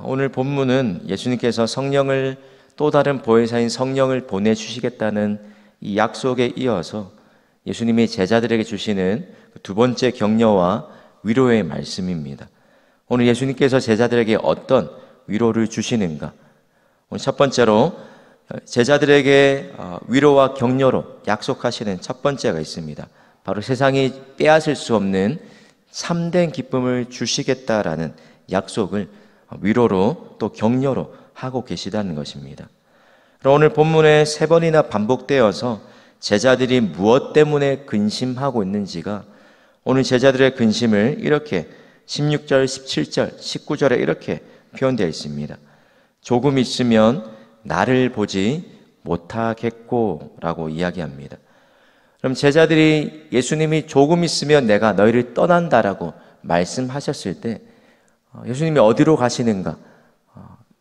오늘 본문은 예수님께서 성령을 또 다른 보혜사인 성령을 보내주시겠다는 이 약속에 이어서 예수님이 제자들에게 주시는 두 번째 격려와 위로의 말씀입니다. 오늘 예수님께서 제자들에게 어떤 위로를 주시는가? 오늘 첫 번째로 제자들에게 위로와 격려로 약속하시는 첫 번째가 있습니다. 바로 세상이 빼앗을 수 없는 참된 기쁨을 주시겠다라는 약속을 위로로 또 격려로 하고 계시다는 것입니다. 그럼 오늘 본문에 세 번이나 반복되어서 제자들이 무엇 때문에 근심하고 있는지가 오늘 제자들의 근심을 이렇게 16절, 17절, 19절에 이렇게 표현되어 있습니다. 조금 있으면 나를 보지 못하겠고 라고 이야기합니다. 그럼 제자들이 예수님이 조금 있으면 내가 너희를 떠난다라고 말씀하셨을 때 예수님이 어디로 가시는가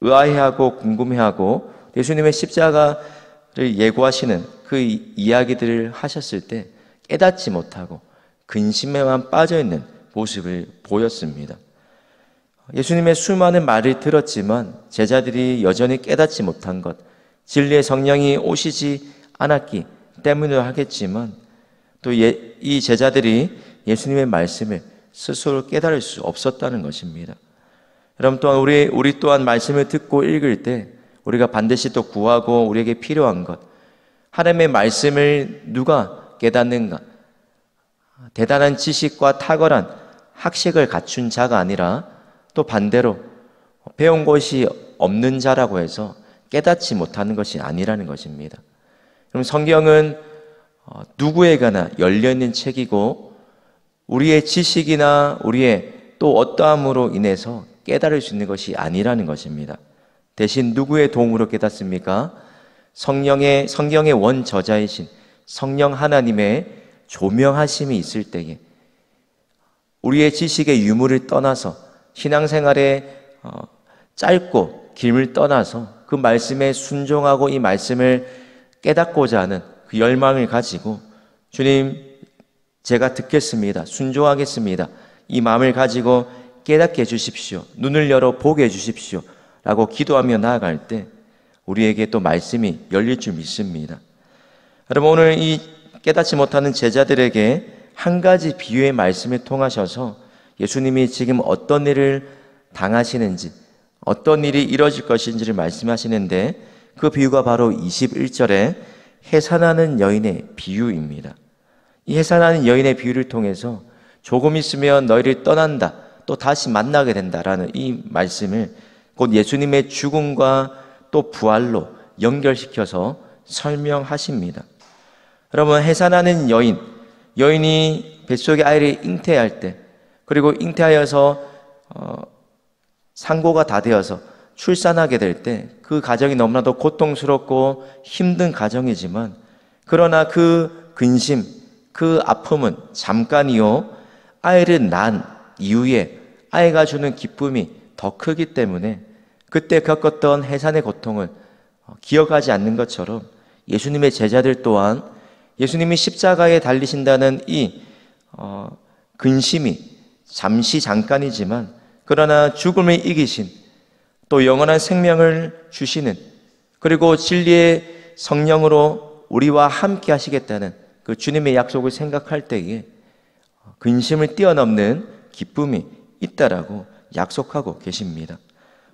의아해하고 궁금해하고 예수님의 십자가를 예고하시는 그 이야기들을 하셨을 때 깨닫지 못하고 근심에만 빠져있는 모습을 보였습니다. 예수님의 수많은 말을 들었지만 제자들이 여전히 깨닫지 못한 것, 진리의 성령이 오시지 않았기 때문이라 하겠지만 또 이 제자들이 예수님의 말씀을 스스로 깨달을 수 없었다는 것입니다. 여러분 또한 우리 또한 말씀을 듣고 읽을 때 우리가 반드시 또 구하고 우리에게 필요한 것, 하나님의 말씀을 누가 깨닫는가? 대단한 지식과 탁월한 학식을 갖춘 자가 아니라 또 반대로 배운 것이 없는 자라고 해서 깨닫지 못하는 것이 아니라는 것입니다. 그럼 성경은 누구에게나 열려있는 책이고 우리의 지식이나 우리의 또 어떠함으로 인해서 깨달을 수 있는 것이 아니라는 것입니다. 대신 누구의 도움으로 깨닫습니까? 성경의 원저자이신 성령 하나님의 조명하심이 있을 때에 우리의 지식의 유무를 떠나서 신앙생활의 짧고 길을 떠나서 그 말씀에 순종하고 이 말씀을 깨닫고자 하는 그 열망을 가지고 주님 제가 듣겠습니다. 순종하겠습니다. 이 마음을 가지고 깨닫게 해주십시오. 눈을 열어 보게 해주십시오. 라고 기도하며 나아갈 때 우리에게 또 말씀이 열릴 줄 믿습니다. 여러분 오늘 이 깨닫지 못하는 제자들에게 한 가지 비유의 말씀을 통하셔서 예수님이 지금 어떤 일을 당하시는지 어떤 일이 이루어질 것인지를 말씀하시는데 그 비유가 바로 21절에 해산하는 여인의 비유입니다. 이 해산하는 여인의 비유를 통해서 조금 있으면 너희를 떠난다 또 다시 만나게 된다라는 이 말씀을 곧 예수님의 죽음과 또 부활로 연결시켜서 설명하십니다. 여러분 해산하는 여인이 뱃속의 아이를 잉태할 때 그리고 잉태하여서 상고가 다 되어서 출산하게 될 때 그 가정이 너무나도 고통스럽고 힘든 가정이지만 그러나 그 근심, 그 아픔은 잠깐이요 아이를 낳은 이후에 아이가 주는 기쁨이 더 크기 때문에 그때 겪었던 해산의 고통을 기억하지 않는 것처럼 예수님의 제자들 또한 예수님이 십자가에 달리신다는 이 근심이 잠시 잠깐이지만 그러나 죽음을 이기신 또 영원한 생명을 주시는 그리고 진리의 성령으로 우리와 함께 하시겠다는 그 주님의 약속을 생각할 때에 근심을 뛰어넘는 기쁨이 있다라고 약속하고 계십니다.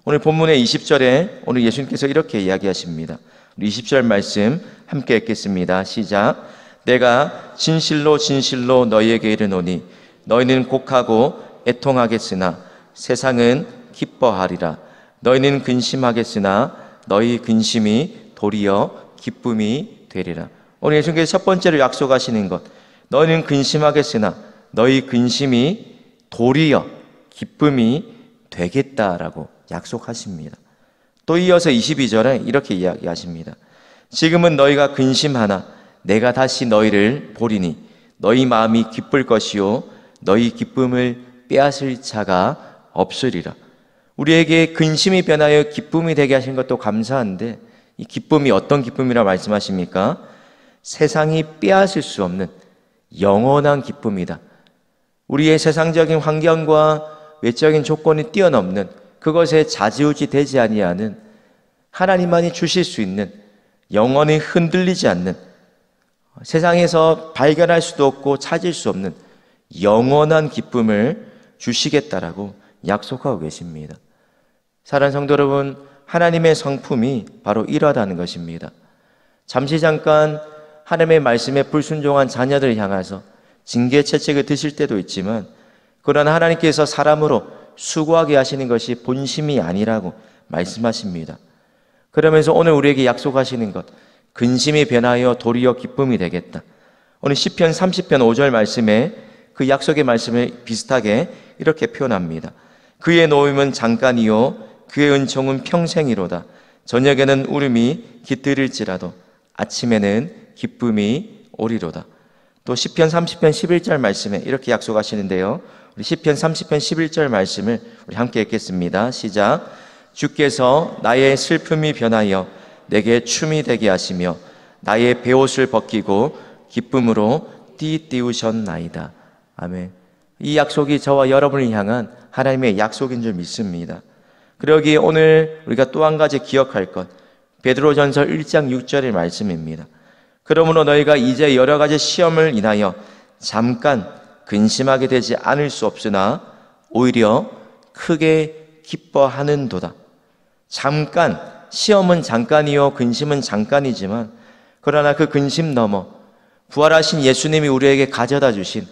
오늘 본문의 20절에 오늘 예수님께서 이렇게 이야기하십니다. 우리 20절 말씀 함께 읽겠습니다. 시작. 내가 진실로 진실로 너희에게 이르노니 너희는 곡하고 애통하겠으나 세상은 기뻐하리라. 너희는 근심하겠으나 너희 근심이 도리어 기쁨이 되리라. 오늘 예수님께서 첫 번째로 약속하시는 것, 너희는 근심하겠으나 너희 근심이 도리어 기쁨이 되겠다라고 약속하십니다. 또 이어서 22절에 이렇게 이야기하십니다. 지금은 너희가 근심하나 내가 다시 너희를 보리니 너희 마음이 기쁠 것이요 너희 기쁨을 빼앗을 자가 없으리라. 우리에게 근심이 변하여 기쁨이 되게 하신 것도 감사한데 이 기쁨이 어떤 기쁨이라 말씀하십니까? 세상이 빼앗을 수 없는 영원한 기쁨이다. 우리의 세상적인 환경과 외적인 조건이 뛰어넘는 그것에 좌지우지 되지 아니하는 하나님만이 주실 수 있는 영원히 흔들리지 않는 세상에서 발견할 수도 없고 찾을 수 없는 영원한 기쁨을 주시겠다라고 약속하고 계십니다. 사랑하는 성도 여러분, 하나님의 성품이 바로 이러하다는 것입니다. 잠시 잠깐 하나님의 말씀에 불순종한 자녀들을 향해서 징계 채찍을 드실 때도 있지만, 그러나 하나님께서 사람으로 수고하게 하시는 것이 본심이 아니라고 말씀하십니다. 그러면서 오늘 우리에게 약속하시는 것, 근심이 변하여 도리어 기쁨이 되겠다. 오늘 시편 30편 5절 말씀에 그 약속의 말씀을 비슷하게 이렇게 표현합니다. 그의 노임은 잠깐이요 그의 은총은 평생이로다. 저녁에는 울음이 깃들일지라도 아침에는 기쁨이 오리로다. 또 시편 30편 11절 말씀에 이렇게 약속하시는데요. 우리 시편 30편 11절 말씀을 우리 함께 읽겠습니다. 시작. 주께서 나의 슬픔이 변하여 내게 춤이 되게 하시며 나의 베옷을 벗기고 기쁨으로 띠띠우셨나이다. 아멘. 이 약속이 저와 여러분을 향한 하나님의 약속인 줄 믿습니다. 그러기에 오늘 우리가 또 한 가지 기억할 것, 베드로전서 1장 6절의 말씀입니다. 그러므로 너희가 이제 여러 가지 시험을 인하여 잠깐 근심하게 되지 않을 수 없으나 오히려 크게 기뻐하는도다. 잠깐, 시험은 잠깐이요 근심은 잠깐이지만, 그러나 그 근심 넘어 부활하신 예수님이 우리에게 가져다 주신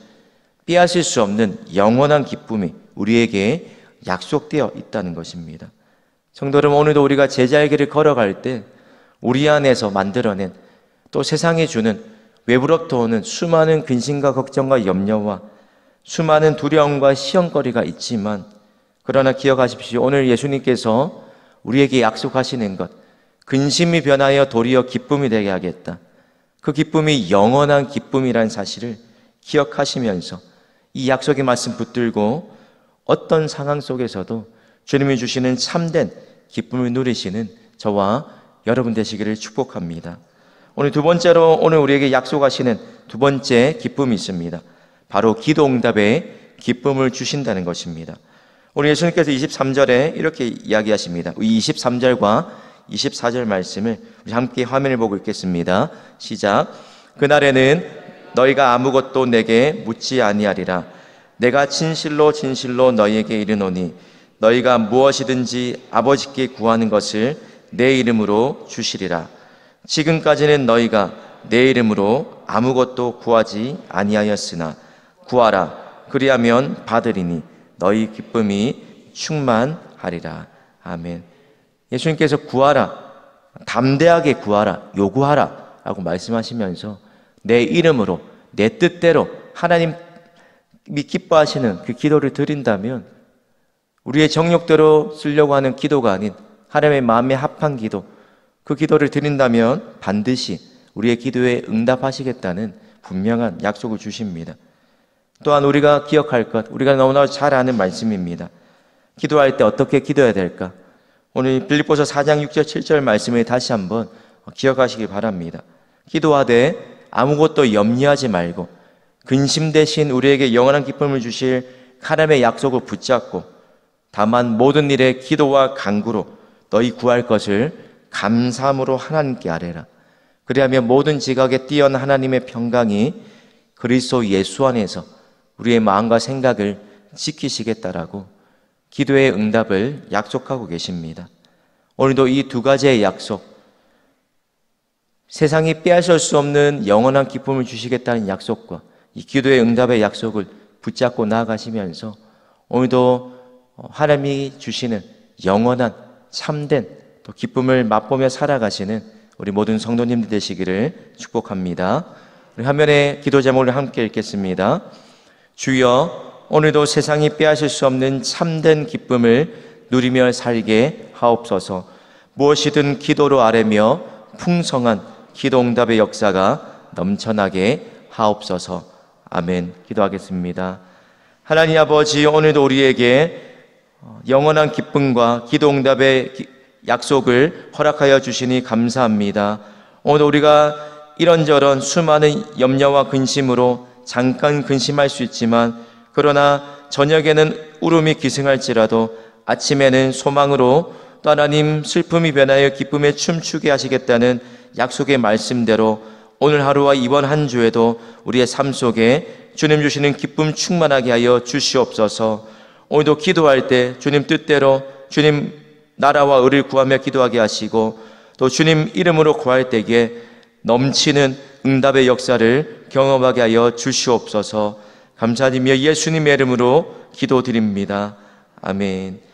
빼앗을 수 없는 영원한 기쁨이 우리에게 약속되어 있다는 것입니다. 성도 여러분, 오늘도 우리가 제자의 길을 걸어갈 때 우리 안에서 만들어낸, 또 세상이 주는 외부로부터 오는 수많은 근심과 걱정과 염려와 수많은 두려움과 시험거리가 있지만, 그러나 기억하십시오. 오늘 예수님께서 우리에게 약속하시는 것, 근심이 변하여 도리어 기쁨이 되게 하겠다. 그 기쁨이 영원한 기쁨이라는 사실을 기억하시면서 이 약속의 말씀 붙들고 어떤 상황 속에서도 주님이 주시는 참된 기쁨을 누리시는 저와 여러분 되시기를 축복합니다. 오늘 두 번째로 오늘 우리에게 약속하시는 두 번째 기쁨이 있습니다. 바로 기도 응답에 기쁨을 주신다는 것입니다. 오늘 예수님께서 23절에 이렇게 이야기하십니다. 이 23절과 24절 말씀을 우리 함께 화면을 보고 읽겠습니다. 시작. 그날에는 너희가 아무것도 내게 묻지 아니하리라. 내가 진실로 진실로 너희에게 이르노니 너희가 무엇이든지 아버지께 구하는 것을 내 이름으로 주시리라. 지금까지는 너희가 내 이름으로 아무것도 구하지 아니하였으나 구하라. 그리하면 받으리니 너희 기쁨이 충만하리라. 아멘. 예수님께서 구하라, 담대하게 구하라, 요구하라 라고 말씀하시면서 내 이름으로, 내 뜻대로 하나님이 기뻐하시는 그 기도를 드린다면, 우리의 정욕대로 쓰려고 하는 기도가 아닌 하나님의 마음에 합한 기도, 그 기도를 드린다면 반드시 우리의 기도에 응답하시겠다는 분명한 약속을 주십니다. 또한 우리가 기억할 것, 우리가 너무나 잘 아는 말씀입니다. 기도할 때 어떻게 기도해야 될까? 오늘 빌립보서 4장 6절 7절 말씀을 다시 한번 기억하시기 바랍니다. 기도하되 아무것도 염려하지 말고 근심 대신 우리에게 영원한 기쁨을 주실 하나님의 약속을 붙잡고 다만 모든 일에 기도와 간구로 너희 구할 것을 감사함으로 하나님께 아뢰라. 그리하면 모든 지각에 뛰어난 하나님의 평강이 그리스도 예수 안에서 우리의 마음과 생각을 지키시겠다라고 기도의 응답을 약속하고 계십니다. 오늘도 이 두 가지의 약속, 세상이 빼앗을 수 없는 영원한 기쁨을 주시겠다는 약속과 이 기도의 응답의 약속을 붙잡고 나아가시면서 오늘도 하나님이 주시는 영원한 참된 또 기쁨을 맛보며 살아가시는 우리 모든 성도님들 되시기를 축복합니다. 우리 화면에 기도 제목을 함께 읽겠습니다. 주여, 오늘도 세상이 빼앗을 수 없는 참된 기쁨을 누리며 살게 하옵소서. 무엇이든 기도로 아뢰며 풍성한 기도 응답의 역사가 넘쳐나게 하옵소서. 아멘. 기도하겠습니다. 하나님 아버지, 오늘도 우리에게 영원한 기쁨과 기도 응답의 약속을 허락하여 주시니 감사합니다. 오늘 우리가 이런저런 수많은 염려와 근심으로 잠깐 근심할 수 있지만, 그러나 저녁에는 울음이 기승할지라도 아침에는 소망으로, 또 하나님 슬픔이 변하여 기쁨에 춤추게 하시겠다는 약속의 말씀대로 오늘 하루와 이번 한 주에도 우리의 삶 속에 주님 주시는 기쁨 충만하게 하여 주시옵소서. 오늘도 기도할 때 주님 뜻대로 주님 나라와 의를 구하며 기도하게 하시고, 또 주님 이름으로 구할 때에 넘치는 응답의 역사를 경험하게 하여 주시옵소서. 감사드리며 예수님의 이름으로 기도드립니다. 아멘.